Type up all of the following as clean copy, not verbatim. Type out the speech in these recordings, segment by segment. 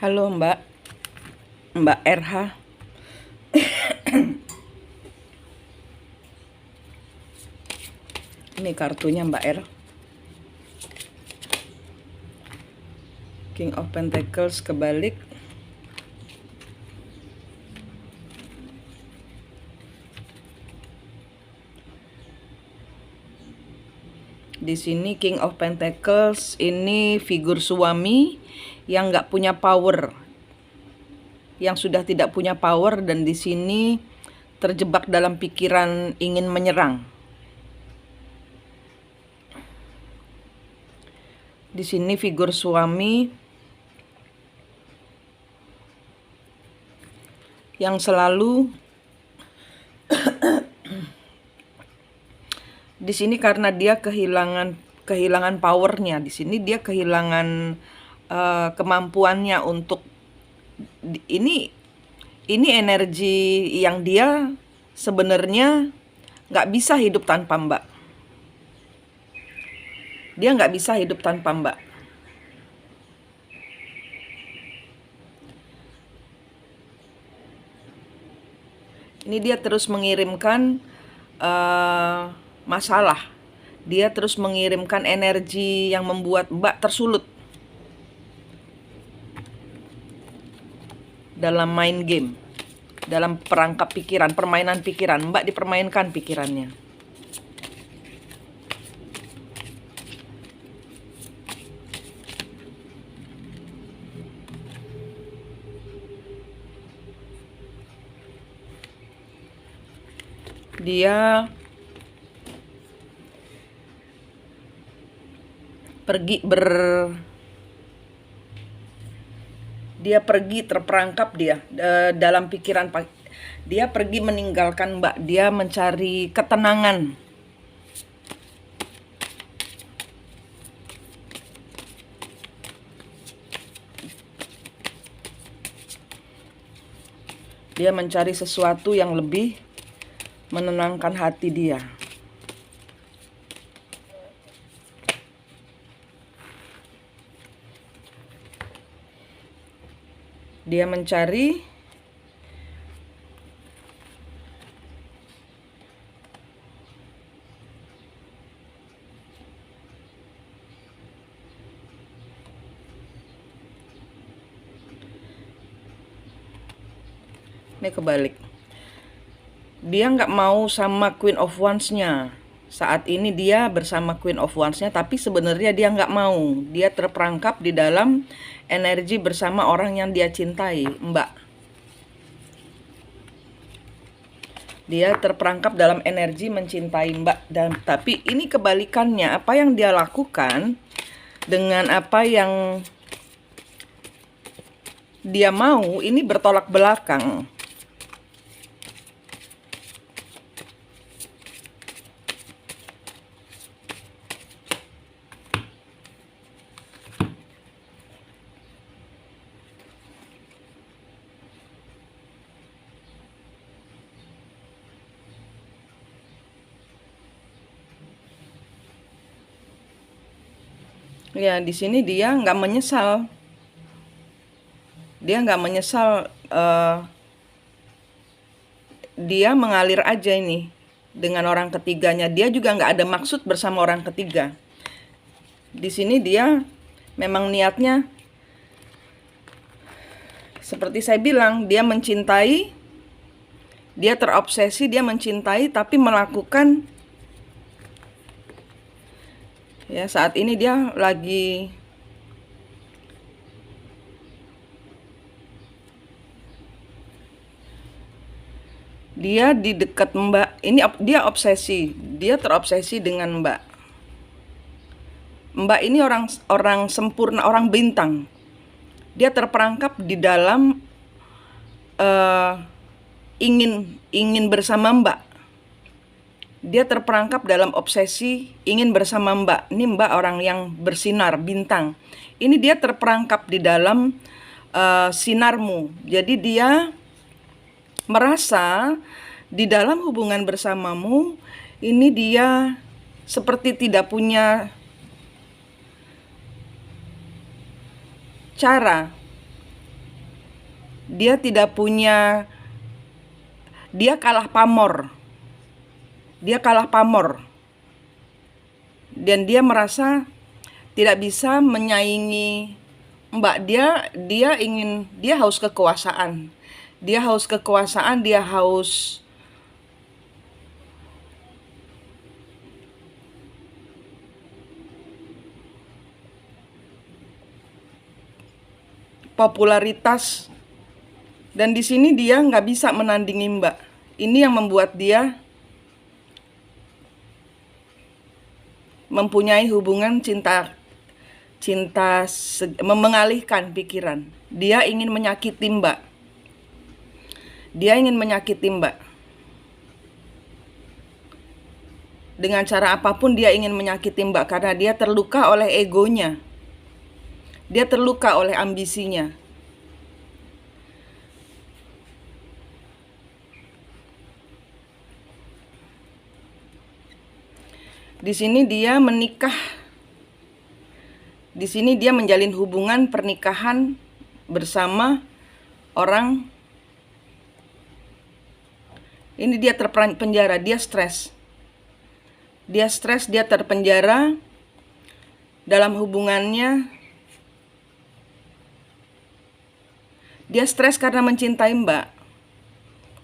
Halo Mbak, Mbak RH. Ini kartunya Mbak R. King of Pentacles kebalik. Di sini King of Pentacles ini figur suami yang nggak punya power, yang sudah tidak punya power, dan di sini terjebak dalam pikiran ingin menyerang. Di sini figur suami yang selalu di sini karena dia kehilangan powernya. Di sini dia kehilangan kemampuannya untuk ini energi yang dia sebenarnya nggak bisa hidup tanpa Mbak. Dia nggak bisa hidup tanpa Mbak. Ini dia terus mengirimkan masalah. Dia terus mengirimkan energi yang membuat Mbak tersulut dalam main game, dalam perangkap pikiran, permainan pikiran. Mbak dipermainkan pikirannya. Dia pergi terperangkap dalam pikiran. Dia pergi meninggalkan Mbak. Dia mencari ketenangan. Dia mencari sesuatu yang lebih menenangkan hati dia. Dia mencari ini kebalik. Dia nggak mau sama Queen of Wands-nya. Saat ini dia bersama Queen of Wands-nya, tapi sebenarnya dia nggak mau. Dia terperangkap di dalam energi bersama orang yang dia cintai, Mbak. Dia terperangkap dalam energi mencintai Mbak. Tapi ini kebalikannya. Apa yang dia lakukan dengan apa yang dia mau, ini bertolak belakang. Ya, di sini dia nggak menyesal. Dia nggak menyesal. Dia mengalir aja ini dengan orang ketiganya. Dia juga nggak ada maksud bersama orang ketiga. Di sini dia memang niatnya seperti saya bilang, dia mencintai, dia terobsesi, dia mencintai, tapi melakukan. Ya, saat ini dia lagi dia di dekat Mbak. Ini dia obsesi, dia terobsesi dengan Mbak. Mbak ini orang sempurna, orang bintang. Dia terperangkap di dalam ingin bersama Mbak. Dia terperangkap dalam obsesi ingin bersama Mbak. Ini Mbak orang yang bersinar, bintang. Ini dia terperangkap di dalam sinarmu. Jadi dia merasa di dalam hubungan bersamamu ini dia seperti tidak punya cara Dia tidak punya, dia kalah pamor. Dia kalah pamor. Dan dia merasa tidak bisa menyaingi Mbak. Dia haus kekuasaan. Dia haus kekuasaan, dia haus popularitas. Dan di sini dia nggak bisa menandingi Mbak. Ini yang membuat dia mempunyai hubungan mengalihkan pikiran. Dia ingin menyakiti Mbak. Dia ingin menyakiti Mbak. Dengan cara apapun dia ingin menyakiti Mbak karena dia terluka oleh egonya. Dia terluka oleh ambisinya. Di sini dia menikah. Di sini dia menjalin hubungan pernikahan bersama orang. Ini dia terpenjara, dia stres. Dia stres, dia terpenjara dalam hubungannya. Dia stres karena mencintai Mbak.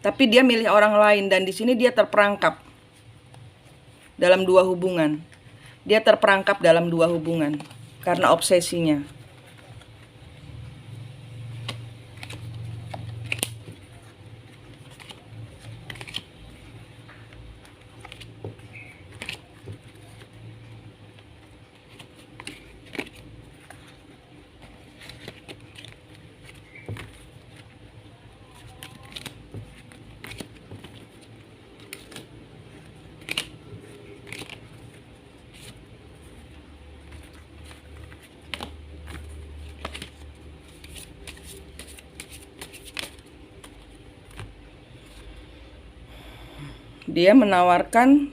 Tapi dia milih orang lain dan di sini dia terperangkap dalam dua hubungan. Dia terperangkap dalam dua hubungan karena obsesinya. Dia menawarkan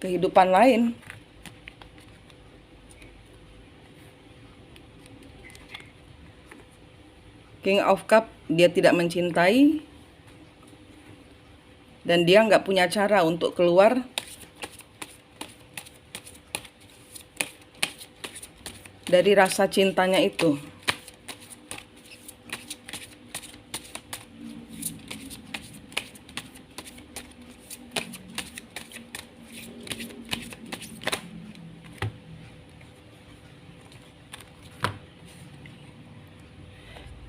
kehidupan lain. King of Cup, dia tidak mencintai. Dan dia nggak punya cara untuk keluar dari rasa cintanya itu.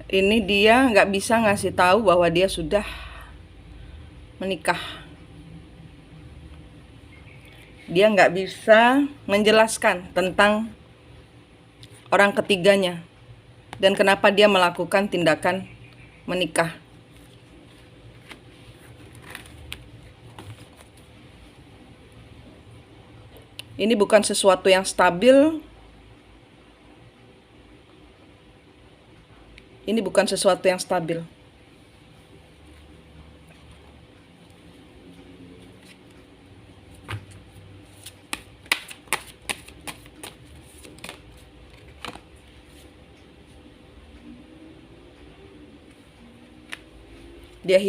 Ini dia nggak bisa ngasih tahu bahwa dia sudah menikah. Dia nggak bisa menjelaskan tentang orang ketiganya dan kenapa dia melakukan tindakan menikah. Ini bukan sesuatu yang stabil. Ini bukan sesuatu yang stabil. Dia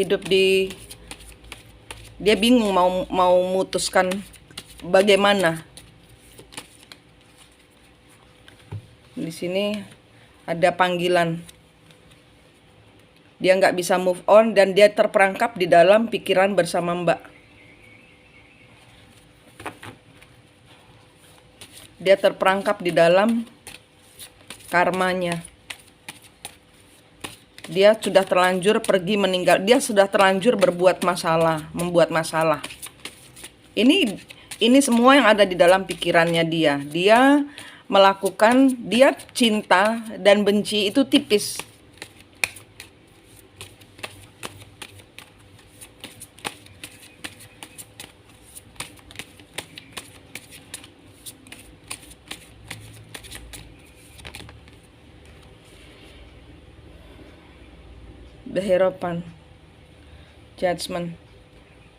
bingung mau memutuskan bagaimana. Di sini ada panggilan. Dia nggak bisa move on dan dia terperangkap di dalam pikiran bersama Mbak. Dia terperangkap di dalam karmanya. Dia sudah terlanjur pergi meninggal. Dia sudah terlanjur membuat masalah. Ini semua yang ada di dalam pikirannya dia. Dia cinta dan benci itu tipis. The Hierophant, Judgment,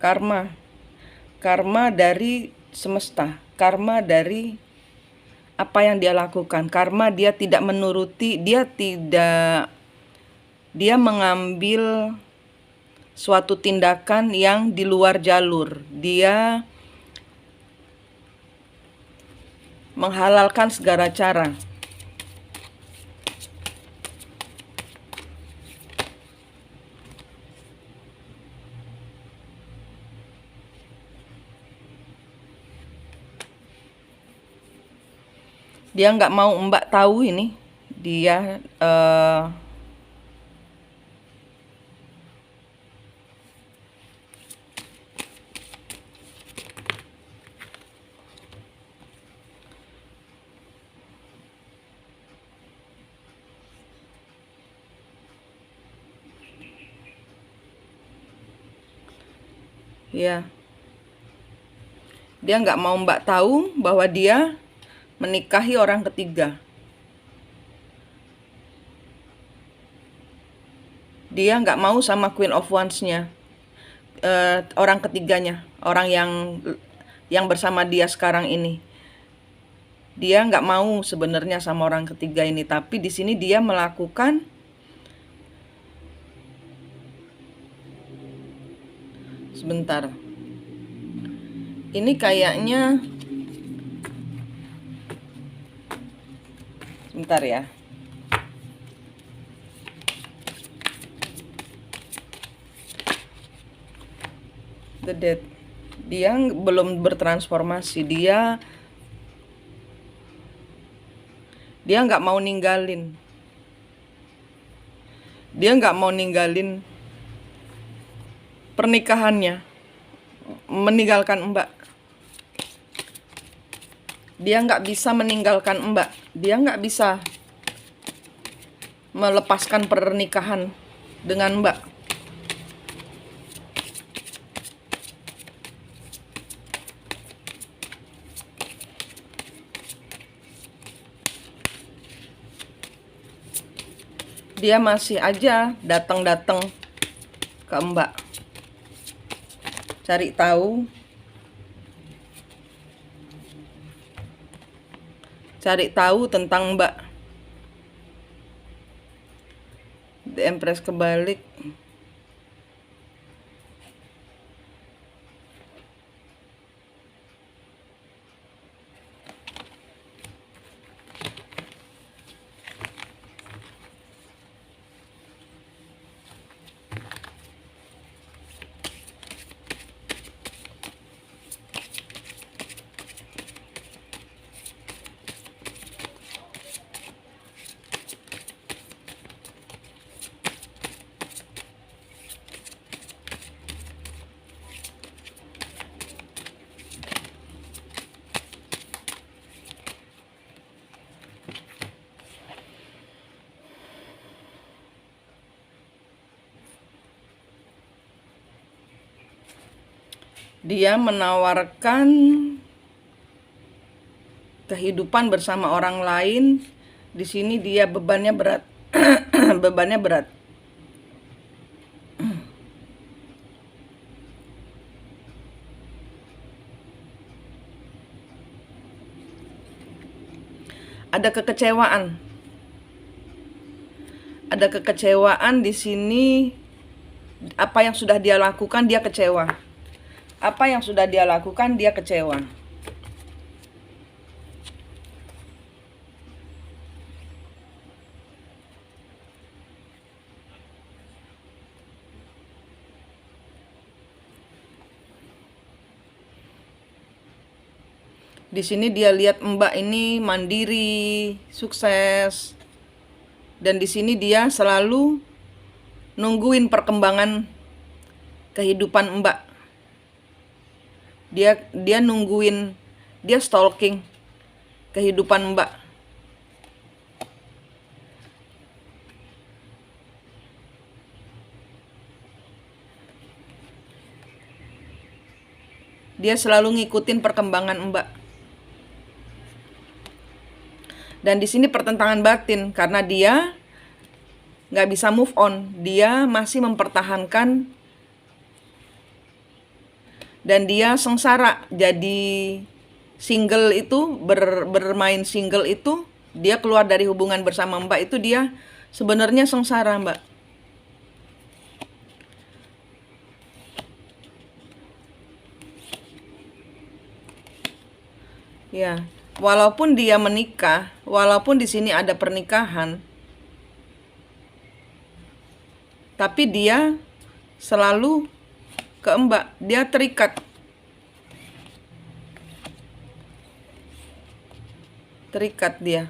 karma dari semesta, karma dari apa yang dia lakukan, karma dia tidak menuruti, dia tidak dia mengambil suatu tindakan yang di luar jalur. Dia menghalalkan segala cara. Dia nggak mau Mbak tahu ini. Dia ya, dia nggak mau Mbak tahu bahwa dia menikahi orang ketiga. Dia nggak mau sama Queen of Wands-nya, orang ketiganya, orang yang bersama dia sekarang ini. Dia nggak mau sebenarnya sama orang ketiga ini, tapi di sini dia melakukan sebentar. Ini kayaknya sebentar ya. The Dead. Dia belum bertransformasi. Dia nggak mau ninggalin. Dia nggak mau ninggalin pernikahannya, meninggalkan Mbak. Dia nggak bisa meninggalkan Mbak. Dia nggak bisa melepaskan pernikahan dengan Mbak. Dia masih aja datang-datang ke Mbak, cari tahu tentang Mbak. The Empress kebalik. Dia menawarkan kehidupan bersama orang lain. Di sini dia bebannya berat. Bebannya berat. Ada kekecewaan. Ada kekecewaan di sini. Apa yang sudah dia lakukan, dia kecewa. Apa yang sudah dia lakukan, dia kecewa. Di sini dia lihat Mbak ini mandiri, sukses. Dan di sini dia selalu nungguin perkembangan kehidupan Mbak. Dia nungguin, dia stalking kehidupan Mbak. Dia selalu ngikutin perkembangan Mbak. Dan di sini pertentangan batin karena dia nggak bisa move on. Dia masih mempertahankan dan dia sengsara. Jadi single itu bermain single itu, dia keluar dari hubungan bersama Mbak itu dia sebenarnya sengsara Mbak. Ya, walaupun dia menikah, walaupun di sini ada pernikahan, tapi dia selalu ke Mbak, dia terikat. Terikat dia.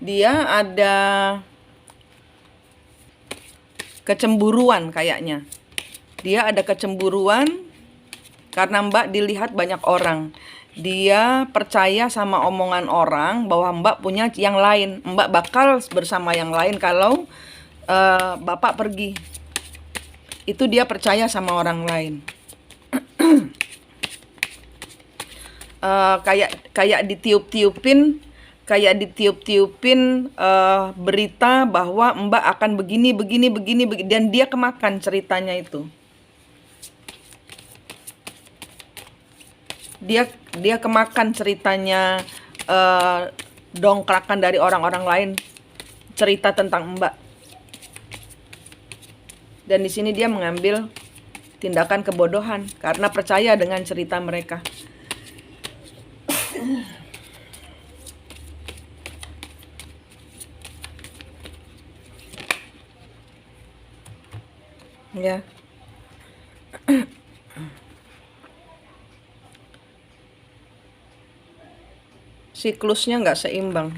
Dia ada kecemburuan kayaknya. Dia ada kecemburuan karena Mbak dilihat banyak orang. Dia percaya sama omongan orang bahwa Mbak punya yang lain. Mbak bakal bersama yang lain kalau Bapak pergi. Itu dia percaya sama orang lain. Kayak ditiup-tiupin berita bahwa Mbak akan begini, dan dia kemakan ceritanya itu. Dia kemakan ceritanya, dongkrakan dari orang-orang lain, cerita tentang Mbak. Dan di sini dia mengambil tindakan kebodohan karena percaya dengan cerita mereka. Ya. Siklusnya nggak seimbang.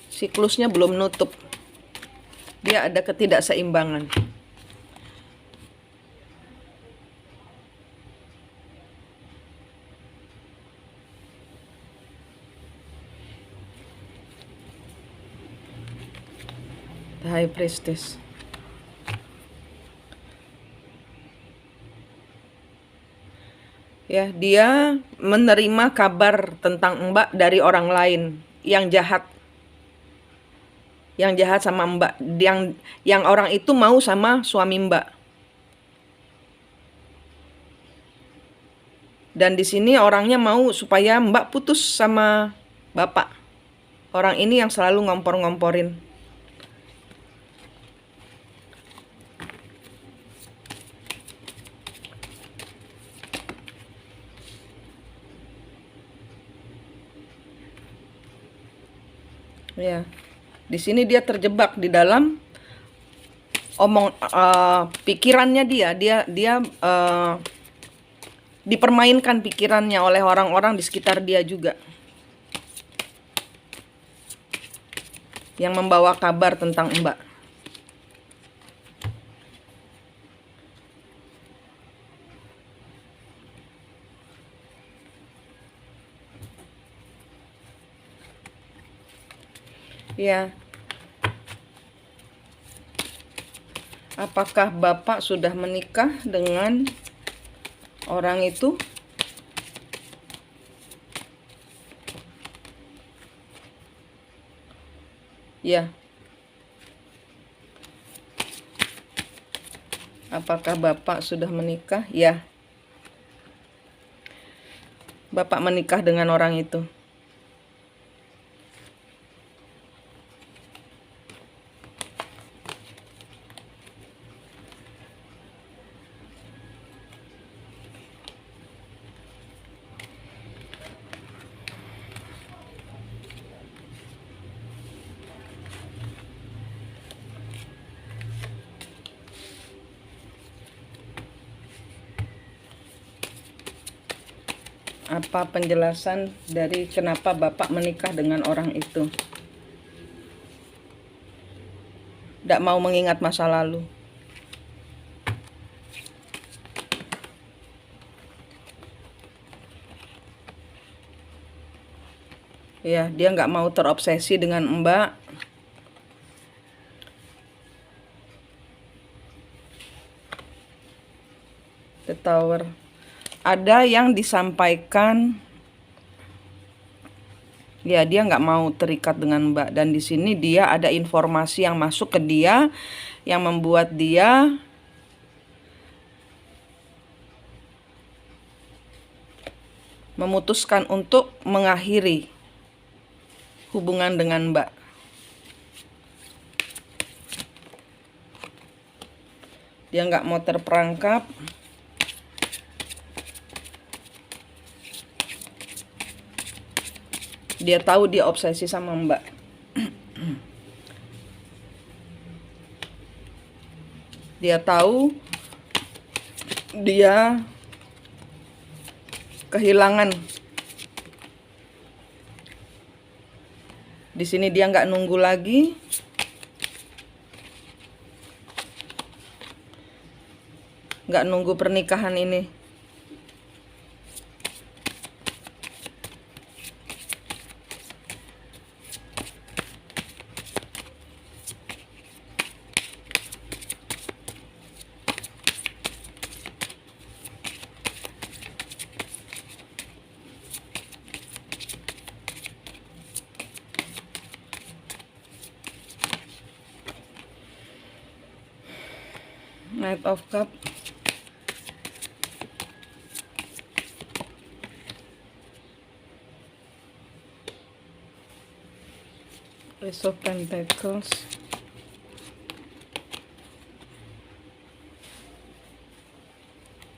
Siklusnya belum nutup. Dia ada ketidakseimbangan. The High Priestess. Ya, dia menerima kabar tentang Mbak dari orang lain yang jahat. Yang jahat sama Mbak, yang orang itu mau sama suami Mbak. Dan di sini orangnya mau supaya Mbak putus sama Bapak. Orang ini yang selalu ngompor-ngomporin. Ya. Di sini dia terjebak di dalam pikirannya dia dipermainkan pikirannya oleh orang-orang di sekitar dia juga, yang membawa kabar tentang Mbak. Ya. Apakah Bapak sudah menikah dengan orang itu? Ya. Apakah Bapak sudah menikah? Ya. Bapak menikah dengan orang itu. Apa penjelasan dari kenapa Bapak menikah dengan orang itu? Tidak mau mengingat masa lalu. Ya, dia nggak mau terobsesi dengan Mbak. The Tower. Ada yang disampaikan, ya dia nggak mau terikat dengan Mbak. Dan di sini dia ada informasi yang masuk ke dia, yang membuat dia memutuskan untuk mengakhiri hubungan dengan Mbak. Dia nggak mau terperangkap. Dia tahu dia obsesi sama Mbak. Dia tahu dia kehilangan. Di sini dia nggak nunggu lagi. Nggak nunggu pernikahan ini. Knight of Cup. Ace of Pentacles.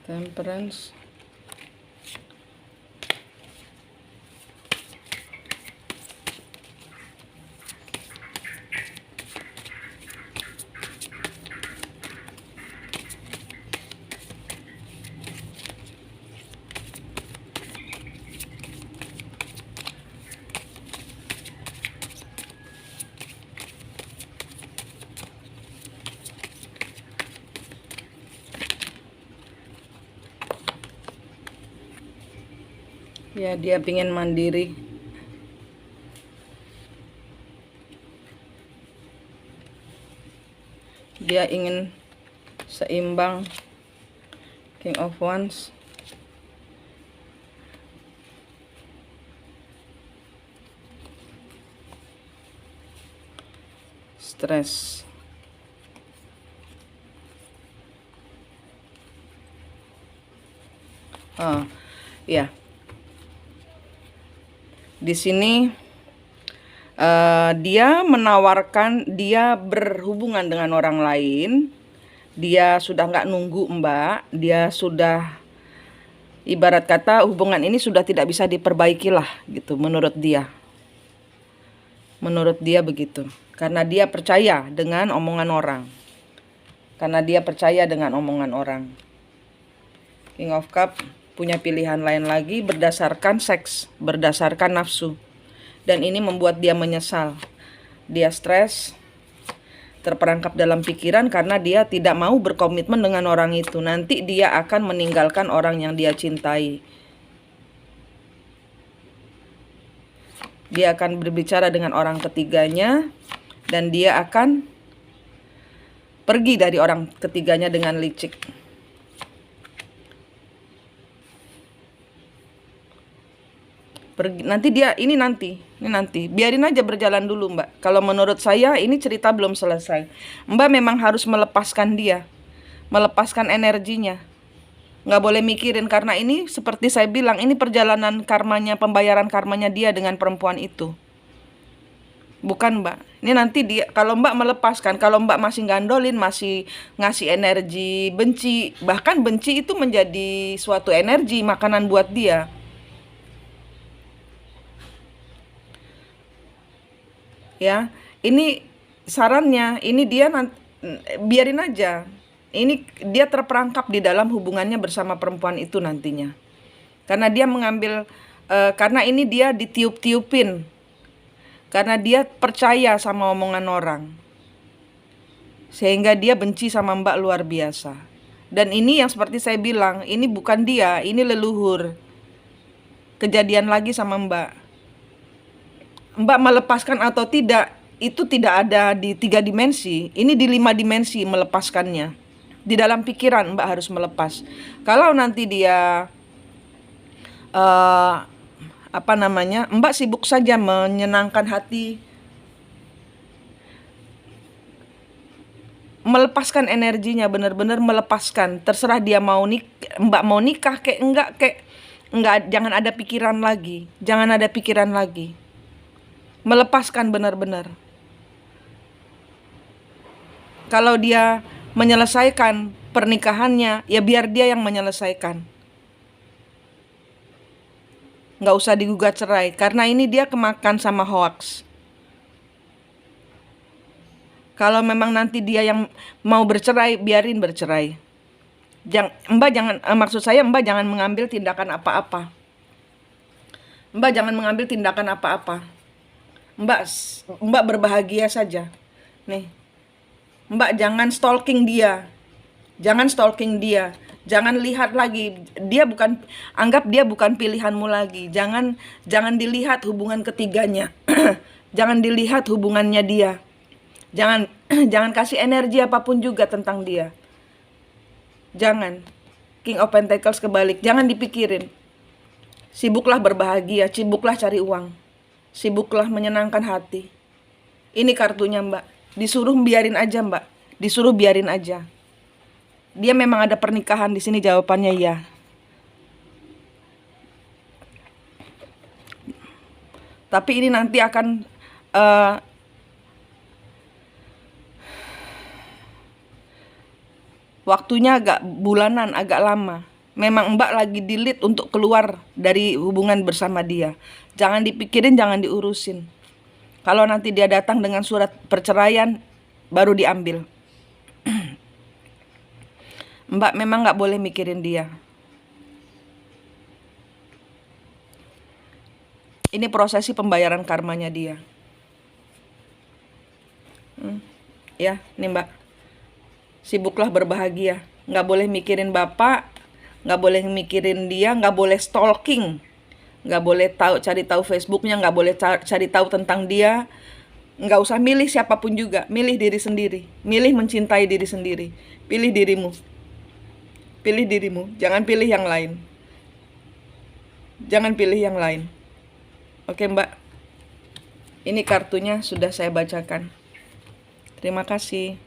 Temperance. Ya, dia pingin mandiri. Dia ingin seimbang. King of Wands. Stres. Ya. Di sini dia menawarkan dia berhubungan dengan orang lain. Dia sudah nggak nunggu Mbak. Dia sudah, ibarat kata hubungan ini sudah tidak bisa diperbaiki lah gitu menurut dia. Menurut dia begitu. Karena dia percaya dengan omongan orang. Karena dia percaya dengan omongan orang. King of Cup punya pilihan lain lagi berdasarkan seks, berdasarkan nafsu. Dan ini membuat dia menyesal. Dia stres, terperangkap dalam pikiran karena dia tidak mau berkomitmen dengan orang itu. Nanti dia akan meninggalkan orang yang dia cintai. Dia akan berbicara dengan orang ketiganya dan dia akan pergi dari orang ketiganya dengan licik. Nanti biarin aja berjalan dulu Mbak. Kalau menurut saya ini cerita belum selesai. Mbak memang harus melepaskan dia, melepaskan energinya. Nggak boleh mikirin karena ini seperti saya bilang, ini perjalanan karmanya, pembayaran karmanya dia dengan perempuan itu. Bukan Mbak. Ini nanti dia, kalau Mbak melepaskan, kalau Mbak masih gandolin, masih ngasih energi benci, bahkan benci itu menjadi suatu energi, makanan buat dia. Ya, ini sarannya, ini dia biarin aja. Ini dia terperangkap di dalam hubungannya bersama perempuan itu nantinya. Karena dia mengambil, karena ini dia ditiup-tiupin. Karena dia percaya sama omongan orang. Sehingga dia benci sama Mbak luar biasa. Dan ini yang seperti saya bilang, ini bukan dia, ini leluhur. Kejadian lagi sama Mbak. Mbak melepaskan atau tidak, itu tidak ada di 3 dimensi. Ini di 5 dimensi melepaskannya. Di dalam pikiran Mbak harus melepas. Kalau nanti dia Mbak sibuk saja menyenangkan hati, melepaskan energinya, benar-benar melepaskan. Terserah dia mau Mbak mau nikah kayak enggak, jangan ada pikiran lagi. Jangan ada pikiran lagi. Melepaskan benar-benar. Kalau dia menyelesaikan pernikahannya, ya biar dia yang menyelesaikan. Nggak usah digugat cerai, karena ini dia kemakan sama hoax. Kalau memang nanti dia yang mau bercerai, biarin bercerai. Mbak jangan, maksud saya Mbak jangan mengambil tindakan apa-apa. Mbak jangan mengambil tindakan apa-apa. Mbak berbahagia saja. Nih, Mbak jangan stalking dia. Jangan stalking dia. Jangan lihat lagi. Anggap dia bukan pilihanmu lagi. Jangan dilihat hubungan ketiganya. Jangan dilihat hubungannya dia. Jangan kasih energi apapun juga tentang dia. Jangan. King of Pentacles kebalik. Jangan dipikirin. Sibuklah berbahagia, sibuklah cari uang. Sibuklah menyenangkan hati. Ini kartunya, Mbak. Disuruh biarin aja, Mbak. Disuruh biarin aja. Dia memang ada pernikahan di sini, jawabannya ya. Tapi ini nanti akan waktunya agak bulanan, agak lama. Memang Mbak lagi dilit untuk keluar dari hubungan bersama dia. Jangan dipikirin, jangan diurusin. Kalau nanti dia datang dengan surat perceraian, baru diambil. Mbak memang nggak boleh mikirin dia. Ini prosesi pembayaran karmanya dia. Ya, nih Mbak. Sibuklah berbahagia. Nggak boleh mikirin bapak, nggak boleh mikirin dia, nggak boleh stalking, nggak boleh cari tahu Facebooknya, nggak boleh cari tahu tentang dia. Nggak usah milih siapapun juga, milih diri sendiri, milih mencintai diri sendiri. Pilih dirimu, jangan pilih yang lain. Jangan pilih yang lain. Oke Mbak, ini kartunya sudah saya bacakan. Terima kasih.